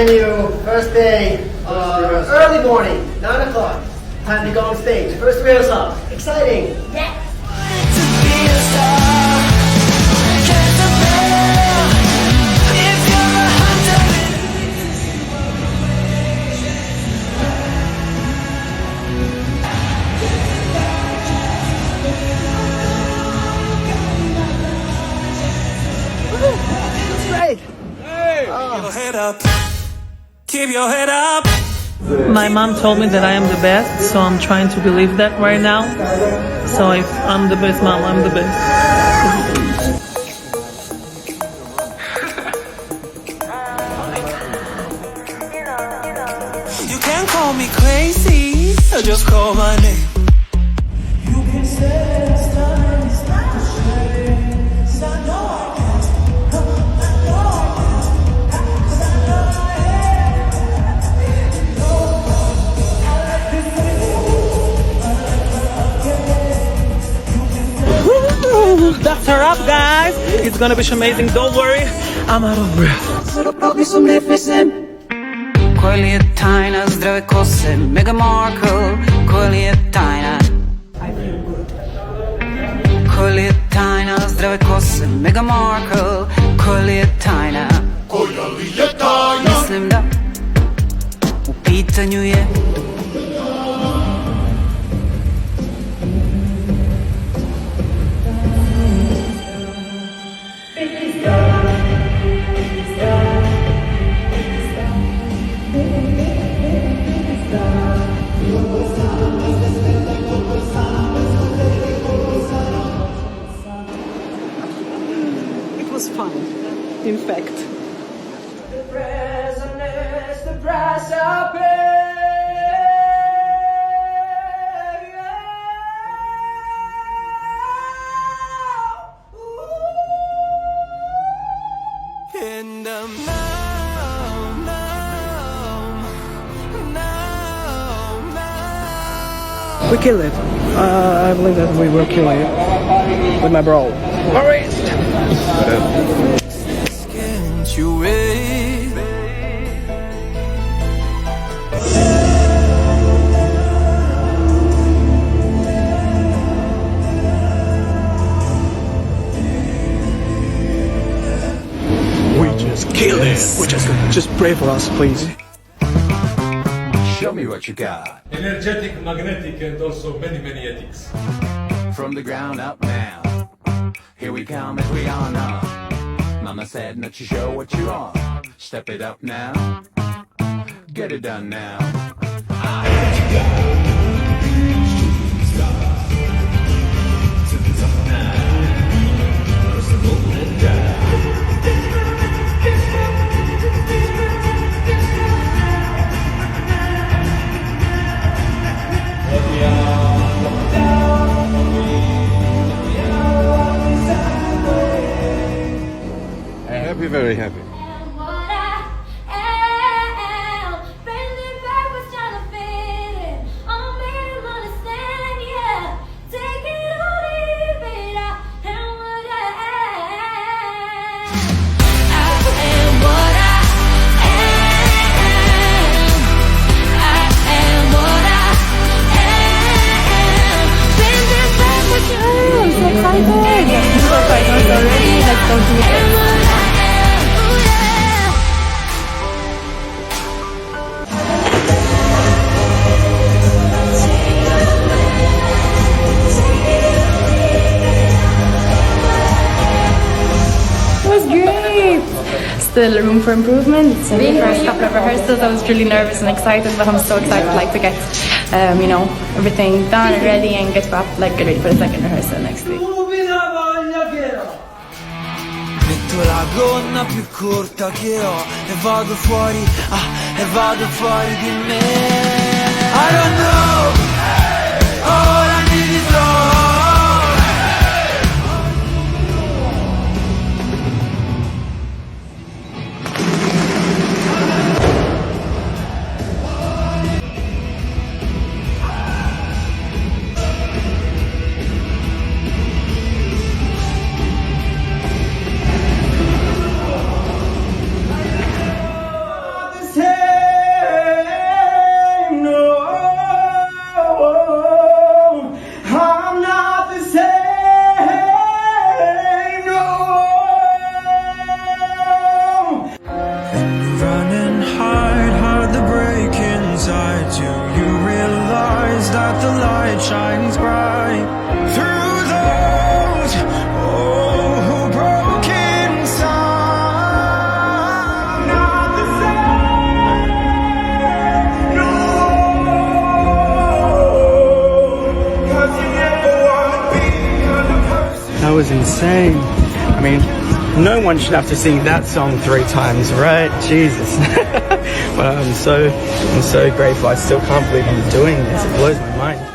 venue, first day, early morning, 9 o'clock. Time to go on stage. First rehearsal. Exciting. Great. Hey! Keep your head up. Keep your head up. My mom told me that I am the best, so I'm trying to believe that right now. So if I'm the best mom, I'm the best. You can call me crazy, or just call my name. You can say it's time, it's not a shame. 'Cause I know I can. I know I can. 'Cause I know I Woo! That's her up, guys. It's gonna be amazing. Don't worry, I'm out of breath. Koji je tajna zdrave kose, Meghan Markle, koji je tajna. Koji je tajna zdrave kose, Meghan Markle, koji je tajna. Mislim da u pitanju je It was fun, in fact. The present is the price I pay. And I'm numb, numb, numb, numb. We killed it. I believe that we will kill it with my bro. Maurice! Can't you wait? We just killed it. We just pray for us, please. Show me what you got. Energetic, magnetic, and also many ethics. From the ground up now. Here we come as we all know. Mama said not to show what you are. Step it up now. Get it done now. Happy, very happy. Still room for improvement. In the first couple of rehearsals I was really nervous and excited, but I'm so excited to get everything done and ready and get ready for the second rehearsal next week. Metto la gonna più corta che ho e vado fuori di me. I don't know, all I need is love. insane. I mean, no one should have to sing that song 3 times, right? Jesus. But I'm so grateful. I still can't believe I'm doing this. It blows my mind.